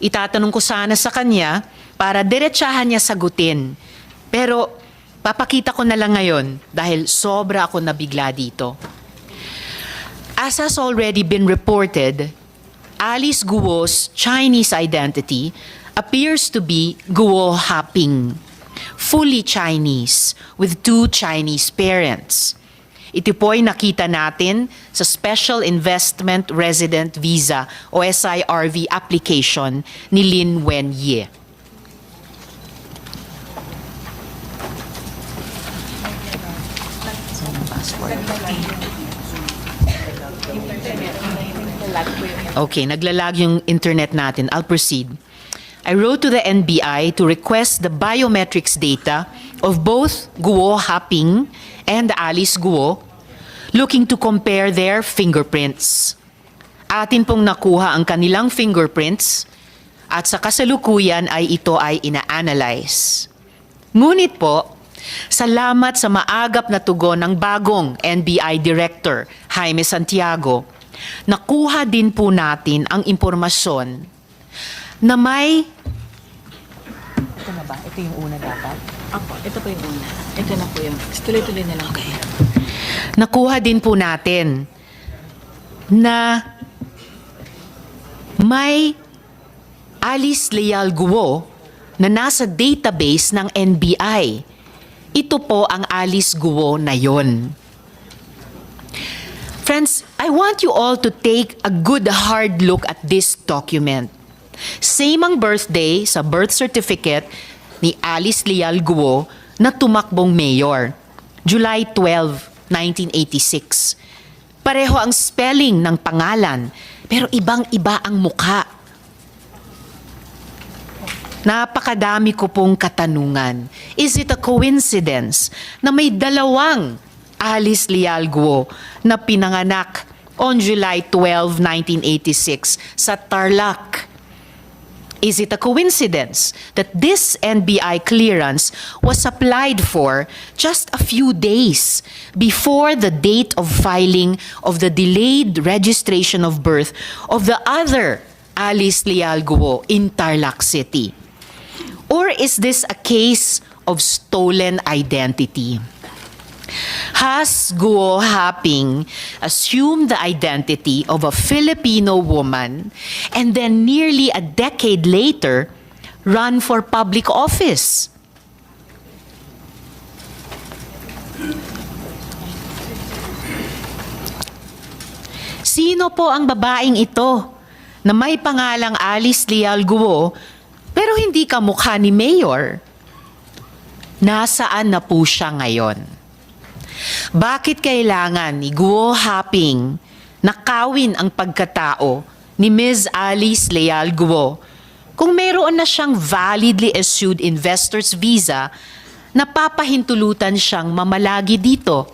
Itatanong ko sana sa kanya para diretsahan niya sagutin. Pero papakita ko na lang ngayon dahil sobra ako nabigla dito. As has already been reported, Alice Guo's Chinese identity appears to be Guo Haping, fully Chinese with 2 Chinese parents. Ito po ay nakita natin sa Special Investment Resident Visa o SIRV application ni Lin Wenye. Okay, naglalag yung internet natin. I'll proceed. I wrote to the NBI to request the biometrics data of both Guo Haping and Alice Guo, looking to compare their fingerprints. Atin pong nakuha ang kanilang fingerprints at sa kasalukuyan ay ito ay ina-analyze. Ngunit po, salamat sa maagap na tugon ng bagong NBI Director, Jaime Santiago, nakuha din po natin ang impormasyon na may... Ito na ba? Ito yung una dapat? Opo, ito po yung una. Ito na po yung... Tuloy-tuloy na lang. Okay. Nakuha din po natin na may Alice Leal Guo na nasa database ng NBI. Ito po ang Alice Guo na yon. Friends, I want you all to take a good hard look at this document. Same ang birthday sa birth certificate ni Alice Leal Guo na tumakbong mayor, July 12, 1986. Pareho ang spelling ng pangalan, pero ibang-iba ang mukha. Napakadami ko pong katanungan. Is it a coincidence na may dalawang Alice Leal Guo na pinanganak on July 12, 1986 sa Tarlac? Is it a coincidence that this NBI clearance was applied for just a few days before the date of filing of the delayed registration of birth of the other Alice Leal Guo in Tarlac City? Or is this a case of stolen identity? Has Guo Haping assumed the identity of a Filipino woman and then nearly a decade later run for public office? Sino po ang babaeng ito na may pangalang Alice Leal Guo pero hindi kamukha ni Mayor? Nasaan na po siya ngayon? Bakit kailangan ni Guo Haping nakawin ang pagkatao ni Ms. Alice Leal Guo kung mayroon na siyang validly issued investor's visa na papahintulutan siyang mamalagi dito?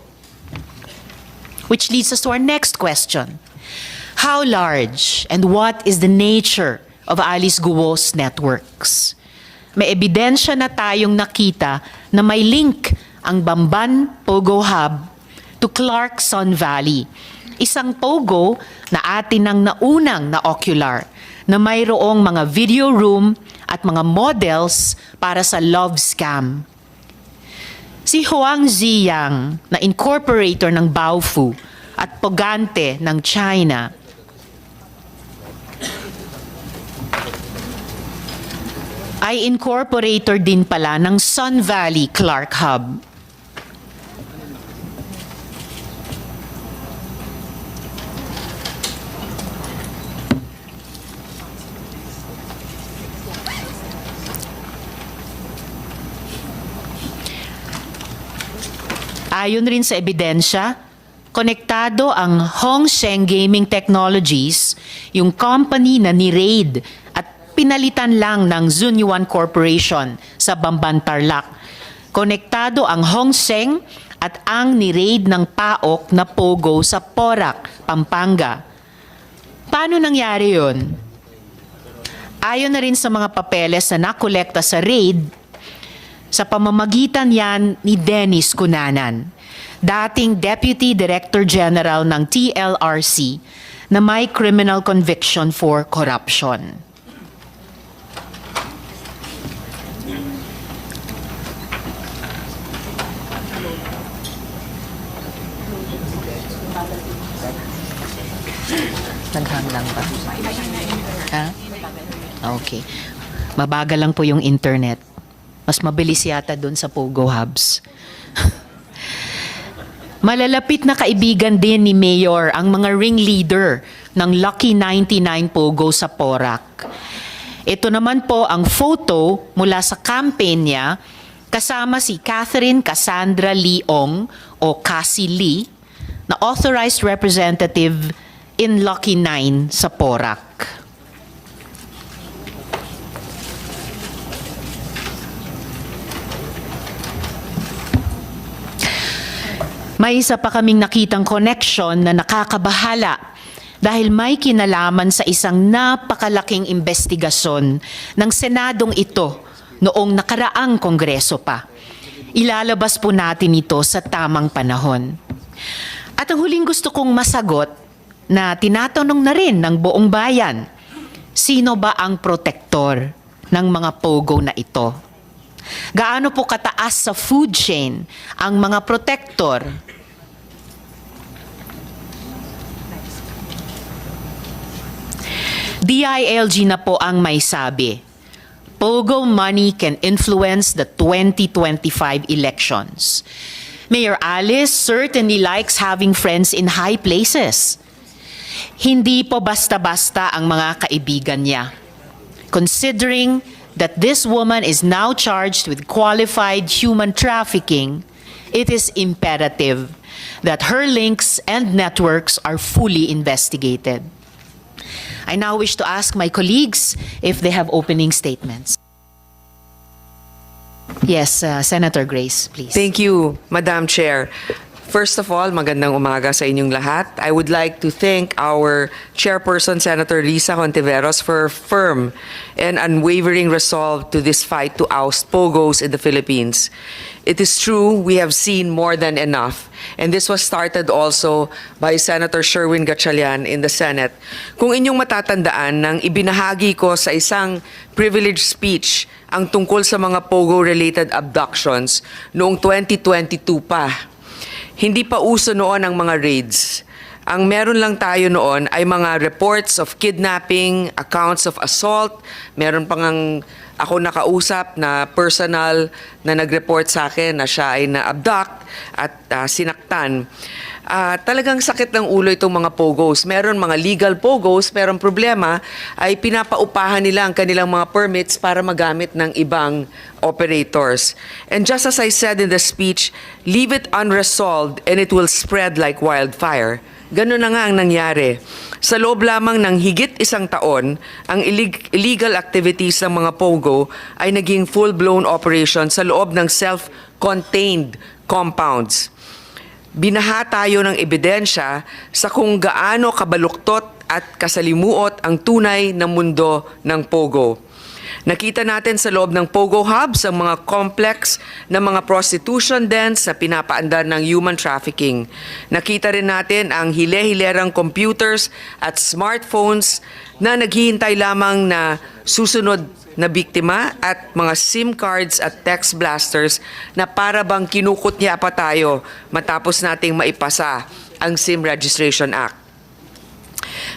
Which leads us to our next question. How large and what is the nature of Alice Guo's networks? May ebidensya na tayong nakita na may link ang Bamban Pogo Hub to Clarkson Valley. Isang pogo na atin ang naunang na ocular na mayroong mga video room at mga models para sa love scam. Si Huang Ziyang na incorporator ng Baofu at Pogante ng China ay incorporator din pala ng Sun Valley Clark Hub. Ayon rin sa ebidensya, konektado ang Hongsheng Gaming Technologies, yung company na ni-raid at pinalitan lang ng Zunyuan Corporation sa Bamban Tarlac. Konektado ang Hongsheng at ang ni-raid ng PAOK na Pogo sa Porac, Pampanga. Paano nangyari yun? Ayon na rin sa mga papeles na nakolekta sa raid, sa pamamagitan yan ni Dennis Cunanan, dating Deputy Director General ng TLRC na may criminal conviction for corruption. Naghang lang ba? Ha? Okay. Mabagal lang po yung internet. Mas mabilis yata doon sa Pogo Hubs. Malalapit na kaibigan din ni Mayor ang mga ringleader ng Lucky 99 Pogo sa Porac. Ito naman po ang photo mula sa campaign niya kasama si Catherine Cassandra Leong o Cassie Lee na authorized representative in Lucky 9 sa Porac. May isa pa kaming nakitang connection na nakakabahala dahil may kinalaman sa isang napakalaking investigasyon ng Senadong ito noong nakaraang Kongreso pa. Ilalabas po natin ito sa tamang panahon. At ang huling gusto kong masagot na tinatanong na rin ng buong bayan, sino ba ang protektor ng mga pogo na ito? Gaano po kataas sa food chain ang mga protektor? DILG na po ang may sabi. Pogo money can influence the 2025 elections. Mayor Alice certainly likes having friends in high places. Hindi po basta-basta ang mga kaibigan niya. Considering that this woman is now charged with qualified human trafficking, it is imperative that her links and networks are fully investigated. I now wish to ask my colleagues if they have opening statements. Yes, Senator Grace, please. Thank you, Madam Chair. First of all, magandang umaga sa inyong lahat. I would like to thank our Chairperson, Senator Risa Hontiveros, for her firm and unwavering resolve to this fight to oust pogos in the Philippines. It is true, we have seen more than enough. And this was started also by Senator Sherwin Gatchalian in the Senate. Kung inyong matatandaan, nang ibinahagi ko sa isang privileged speech ang tungkol sa mga pogo-related abductions noong 2022 pa. Hindi pa uso noon ang mga raids. Ang meron lang tayo noon ay mga reports of kidnapping, accounts of assault. Meron pang ako nakausap na personal na nag-report sa akin na siya ay na-abduct at sinaktan. Talagang sakit ng ulo itong mga pogos. Meron mga legal pogos, pero ang problema ay pinapaupahan nila ang kanilang mga permits para magamit ng ibang operators. And just as I said in the speech, leave it unresolved and it will spread like wildfire. Ganun na nga ang nangyari. Sa loob lamang ng higit isang taon, ang illegal activities ng mga pogo ay naging full-blown operation sa loob ng self-contained compounds. Binaha tayo ng ebidensya sa kung gaano kabaluktot at kasalimuot ang tunay na mundo ng pogo. Nakita natin sa loob ng Pogo Hubs ang mga complex na mga prostitution dens sa pinapaandar ng human trafficking. Nakita rin natin ang hile-hilerang computers at smartphones na naghihintay lamang na susunod na biktima at mga SIM cards at text blasters na para bang kinukot niya pa tayo matapos nating maipasa ang SIM Registration Act.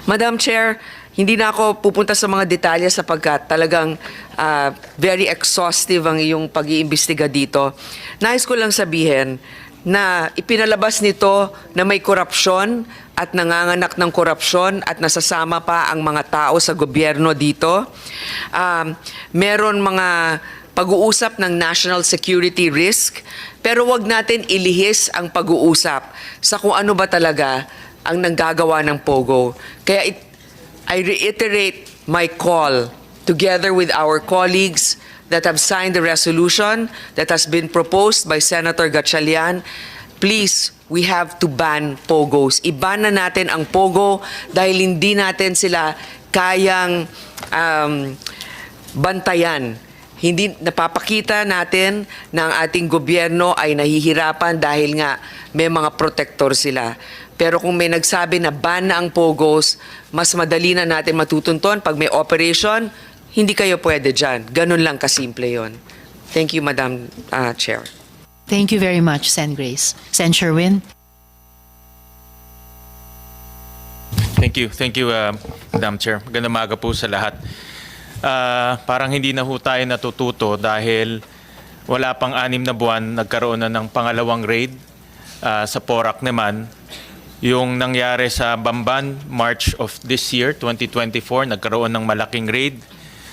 Madam Chair, hindi na ako pupunta sa mga detalye sapagkat talagang very exhaustive ang iyong pag-iimbestiga dito. Nais ko lang sabihin na ipinalabas nito na may korupsyon at nanganganak ng korupsyon at nasasama pa ang mga tao sa gobyerno dito. Meron mga pag-uusap ng national security risk, pero wag natin ilihis ang pag-uusap sa kung ano ba talaga ang nanggagawa ng pogo. Kaya I reiterate my call together with our colleagues that have signed the resolution that has been proposed by Senator Gatchalian. Please, we have to ban pogos. Iban na natin ang pogo dahil hindi natin sila kayang bantayan. Hindi napapakita natin na ang ating gobyerno ay nahihirapan dahil nga may mga protector sila. Pero kung may nagsabi na ban na ang pogos, mas madali na natin matutunton. Pag may operation, hindi kayo pwede dyan. Ganun lang kasimple yon. Thank you, Madam Chair. Thank you very much, Sen. Grace. Sen. Sherwin? Thank you. Thank you, Madam Chair. Magandang umaga po sa lahat. Parang hindi na ho tayo natututo dahil wala pang 6 na buwan, nagkaroon na ng pangalawang raid sa Porac naman. Yung nangyari sa Bamban, March of this year, 2024, nagkaroon ng malaking raid.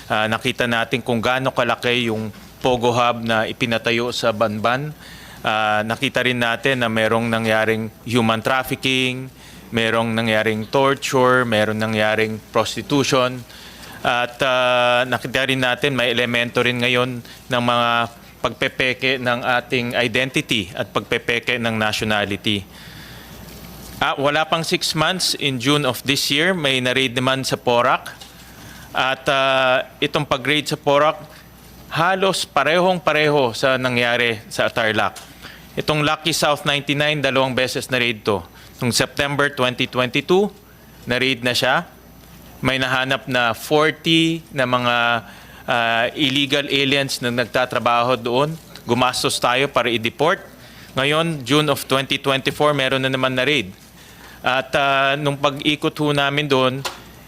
Nakita natin kung gaano kalaki yung Pogo Hub na ipinatayo sa Bamban. Nakita rin natin na merong nangyaring human trafficking, merong nangyaring torture, merong nangyaring prostitution. At nakita rin natin may elemento rin ngayon ng mga pagpepeke ng ating identity at pagpepeke ng nationality. Wala pang 6 months, in June of this year, may na-raid naman sa Porac. At itong pag-raid sa Porac, halos parehong-pareho sa nangyari sa Tarlac. Itong Lucky South 99, 2 beses na-raid to. Noong September 2022, na-raid na siya. May nahanap na 40 na mga illegal aliens na nagtatrabaho doon. Gumastos tayo para i-deport. Ngayon, June of 2024, meron na naman na-raid. At nung pag-ikot ho namin doon,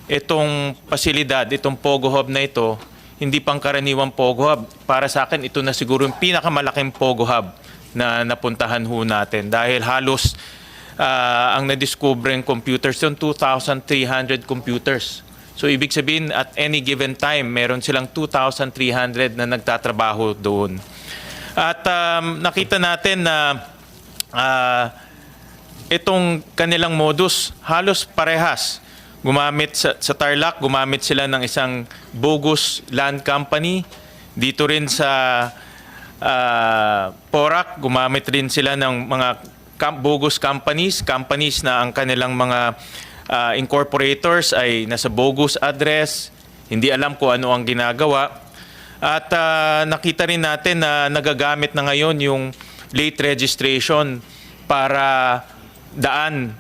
itong pasilidad, itong Pogo Hub na ito, hindi pang karaniwang Pogo Hub. Para sa akin, ito na siguro yung pinakamalaking Pogo Hub na napuntahan ho natin. Dahil halos ang na-discover computers yung 2,300 computers. So ibig sabihin at any given time meron silang 2,300 na nagtatrabaho doon. At nakita natin na itong kanilang modus halos parehas. Gumamit sa Tarlac, gumamit sila ng isang bogus land company. Dito rin sa Porac, gumamit rin sila ng mga bogus companies na ang kanilang mga incorporators ay nasa bogus address, hindi alam kung ano ang ginagawa. At nakita rin natin na nagagamit na ngayon yung late registration para daan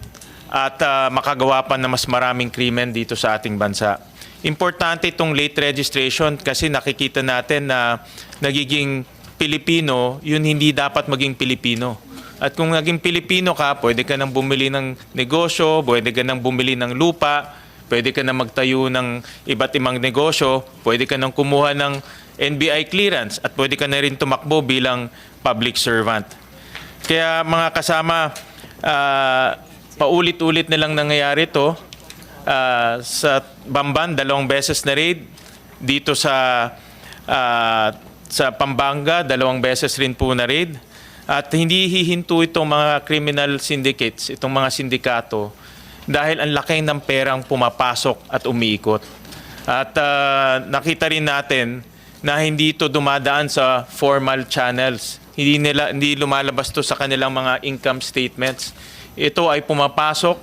at makagawa pa na mas maraming krimen dito sa ating bansa. Importante itong late registration kasi nakikita natin na nagiging Pilipino, yun hindi dapat maging Pilipino. At kung naging Pilipino ka, pwede ka nang bumili ng negosyo, pwede ka nang bumili ng lupa, pwede ka nang magtayo ng iba't ibang negosyo, pwede ka nang kumuha ng NBI clearance, at pwede ka na rin tumakbo bilang public servant. Kaya mga kasama, paulit-ulit na lang nangyayari ito. Sa Bamban, 2 beses na raid. Dito sa Pampanga, 2 beses rin po na raid. At hindi hihinto itong mga criminal syndicates, itong mga sindikato, dahil ang laki ng perang pumapasok at umiikot. At nakita rin natin na hindi ito dumadaan sa formal channels. Hindi lumalabas to sa kanilang mga income statements. Ito ay pumapasok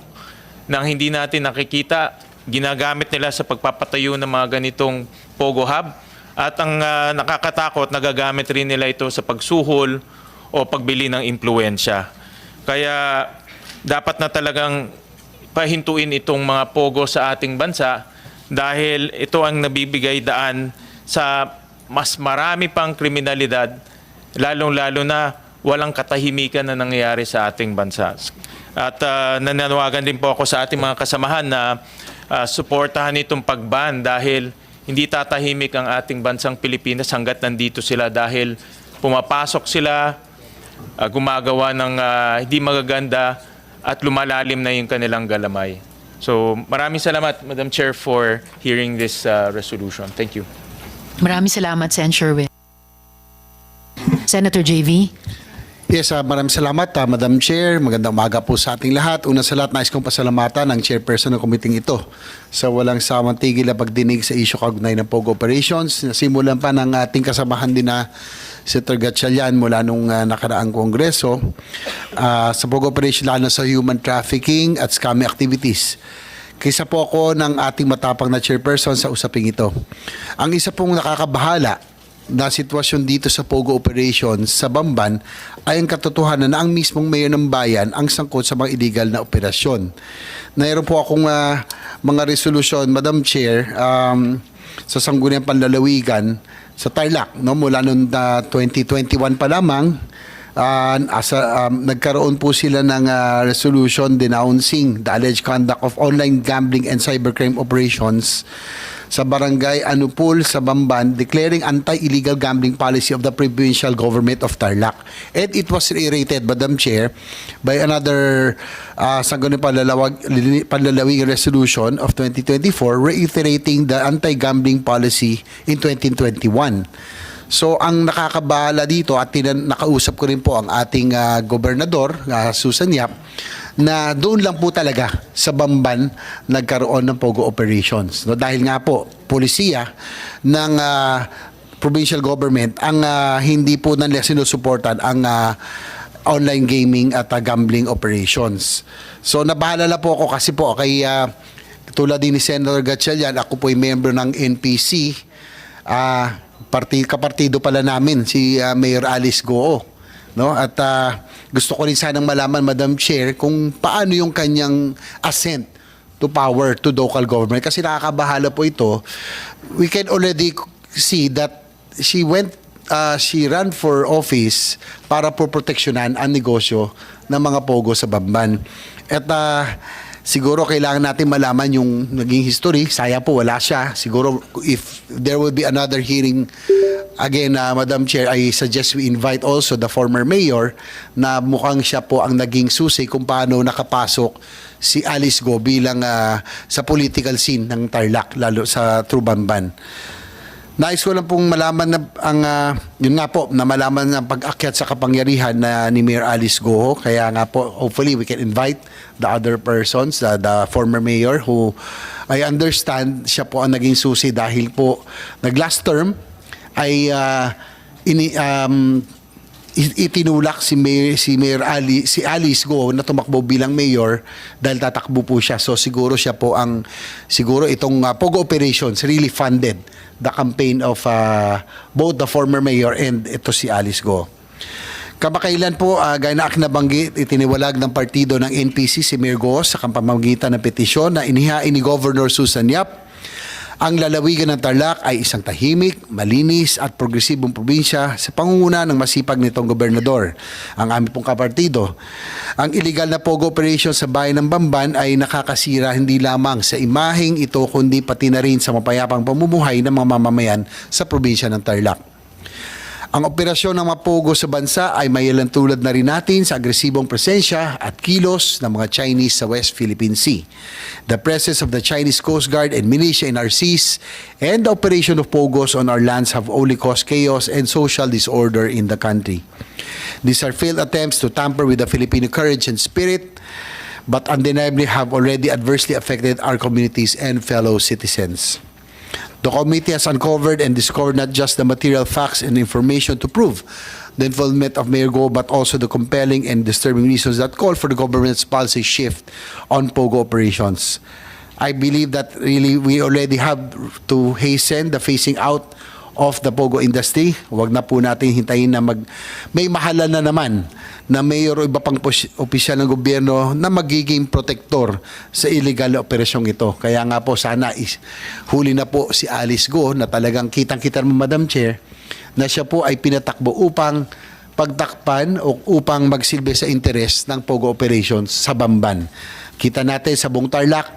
nang hindi natin nakikita. Ginagamit nila sa pagpapatayo ng mga ganitong Pogo Hub. At ang nakakatakot, nagagamit rin nila ito sa pagsuhol o pagbili ng impluwensya. Kaya dapat na talagang pahintuin itong mga pogo sa ating bansa dahil ito ang nabibigay daan sa mas marami pang kriminalidad, lalong-lalo na walang katahimikan na nangyayari sa ating bansa. At nananawagan din po ako sa ating mga kasamahan na suportahan itong pagban dahil hindi tatahimik ang ating bansang Pilipinas hanggat nandito sila dahil pumapasok sila, gumagawa ng hindi magaganda at lumalalim na yung kanilang galamay. So maraming salamat, Madam Chair, for hearing this resolution. Thank you. Maraming salamat, Sen. Sherwin. Senator JV. Yes, maraming salamat, Madam Chair. Magandang umaga po sa ating lahat. Una sa lahat, nais kong pasalamatan ang chairperson ng committee ito sa walang sawang tigil na pagdinig sa isyu kaugnay ng Pogo Operations. Nasimulan pa ng ating kasamahan din na Senator Gatchalian mula nung nakaraang kongreso sa Pogo Operation, lalo sa human trafficking at scamming activities. Kaysa po ako ng ating matapang na chairperson sa usaping ito. Ang isa pong nakakabahala na sitwasyon dito sa Pogo Operation sa Bamban ay ang katotohanan na ang mismong mayor ng bayan ang sangkot sa mga illegal na operasyon. Mayroon po akong mga resolution, Madam Chair, sa Sangguniang Panlalawigan sa Tarlac, no, mula noong 2021 pa lamang nagkaroon po sila ng resolution denouncing the alleged conduct of online gambling and cybercrime operations sa barangay Anupul sa Bamban, declaring anti-illegal gambling policy of the provincial government of Tarlac. And it was reiterated, Madam Chair, by another panlalawig resolution of 2024 reiterating the anti-gambling policy in 2021. So ang nakakabahala dito at nakausap ko rin po ang ating gobernador, Susan Yap, na doon lang po talaga sa Bamban nagkaroon ng POGO operations. No, dahil nga po, polisiya ng provincial government ang hindi po nila sinusuportan ang online gaming at gambling operations. So nabahala po ako kasi po kay tulad din ni Senator Gatchalian, ako po ay member ng NPC. Kapartido pala namin si Mayor Alice Goo, no? At gusto ko rin sanang malaman, Madam Chair, kung paano yung kanyang assent to power to local government, kasi nakakabahala po ito. We can already see that she ran for office para po proteksyonan ang negosyo ng mga pogo sa Bamban. At siguro kailangan natin malaman yung naging history. Saya po wala siya. Siguro if there will be another hearing again, Madam Chair, I suggest we invite also the former mayor na mukhang siya po ang naging susi kung paano nakapasok si Alice Go bilang sa political scene ng Tarlac, lalo sa through Bamban. Nais ko lang pong malaman na yun nga po, na malaman ng pag-akyat sa kapangyarihan ni Mayor Alice Go. Kaya nga po, hopefully we can invite the other persons, the former mayor who I understand siya po ang naging susi dahil po nag-last term ay itinulak si Alice Go na tumakbo bilang mayor dahil tatakbo po siya. So siguro siya po siguro itong POGO operations really funded the campaign of both the former mayor and ito si Alice Go. Kamakailan po, gaya na nabanggit, itiniwalag ng partido ng NPC si Mayor Go sa pamamagitan ng petisyon na inihain ni Governor Susan Yap. Ang lalawigan ng Tarlac ay isang tahimik, malinis at progresibong probinsya sa pangunguna ng masipag nitong gobernador, ang aming pong kapartido. Ang illegal na POGO operation sa bayan ng Bamban ay nakakasira hindi lamang sa imaheng ito kundi pati na rin sa mapayapang pamumuhay ng mga mamamayan sa probinsya ng Tarlac. Ang operasyon ng mga POGO sa bansa ay mayalan tulad na rin natin sa agresibong presensya at kilos ng mga Chinese sa West Philippine Sea, the presence of the Chinese Coast Guard and militia in our seas, and the operation of POGOs on our lands have only caused chaos and social disorder in the country. These are failed attempts to tamper with the Filipino courage and spirit, but undeniably have already adversely affected our communities and fellow citizens. The committee has uncovered and discovered not just the material facts and information to prove the involvement of Mayor Go, but also the compelling and disturbing reasons that call for the government's policy shift on POGO operations. I believe that really we already have to hasten the phasing out of the POGO industry. Huwag na po natin hintayin na may mahalan na naman na mayor o iba pang opisyal ng gobyerno na magiging protektor sa illegal na operasyong ito. Kaya nga po sana huli na po si Alice Go na talagang kitang-kita mo, Madam Chair, na siya po ay pinatakbo upang pagtakpan o upang magsilbi sa interes ng POGO operations sa Bamban. Kita natin sa buong Tarlac,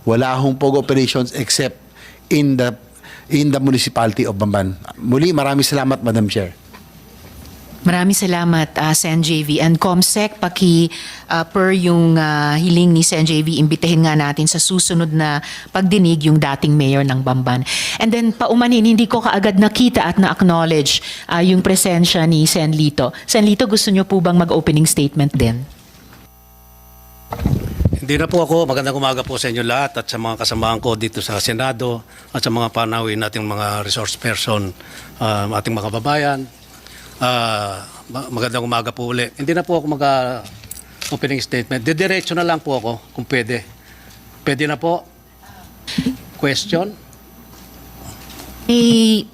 wala hong POGO operations except in the municipality of Bamban. Muli, maraming salamat, Madam Chair. Maraming salamat, Sen. JV. And Comsec, per yung hiling ni Sen. JV, imbitahin nga natin sa susunod na pagdinig yung dating mayor ng Bamban. And then, paumanin, hindi ko kaagad nakita at na-acknowledge yung presensya ni Sen. Lito. Sen. Lito, gusto nyo po bang mag-opening statement din? Hindi na po ako. Magandang umaga po sa inyo lahat at sa mga kasamahan ko dito sa Senado at sa mga panawin nating mga resource person, ating mga kababayan. Magandang umaga po uli. Hindi na po ako mag-opening statement. Didiretso na lang po ako kung pwede. Pwede na po? Question?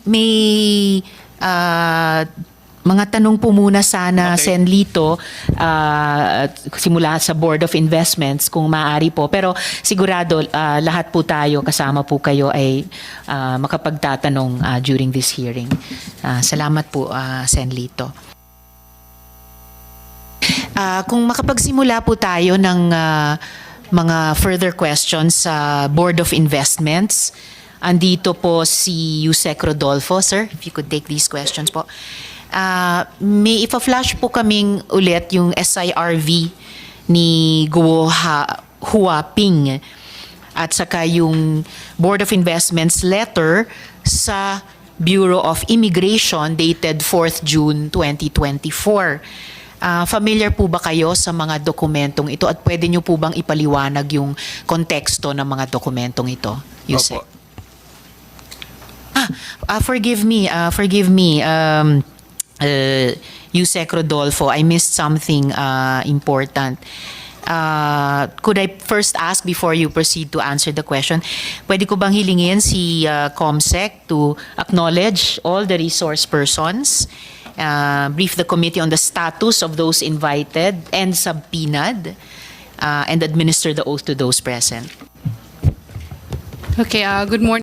May mga tanong po muna sana, Okay. Sen. Lito, simula sa Board of Investments kung maaari po. Pero sigurado lahat po tayo, kasama po kayo ay makapagtatanong during this hearing. Salamat po, Sen. Lito. Kung makapagsimula po tayo ng mga further questions sa Board of Investments, andito po si Yusek Rodolfo. Sir, if you could take these questions po. May ipa-flash po kaming ulit yung SIRV ni Guo Huaping at saka yung Board of Investments letter sa Bureau of Immigration dated 4th June 2024. Familiar po ba kayo sa mga dokumentong ito at pwede nyo po bang ipaliwanag yung konteksto ng mga dokumentong ito? Yusek? Opo. Forgive me, Yusek Rodolfo, I missed something important. Could I first ask before you proceed to answer the question, pwede ko bang hilingin si COMSEC to acknowledge all the resource persons, brief the committee on the status of those invited and subpoenaed, and administer the oath to those present? Okay, good morning.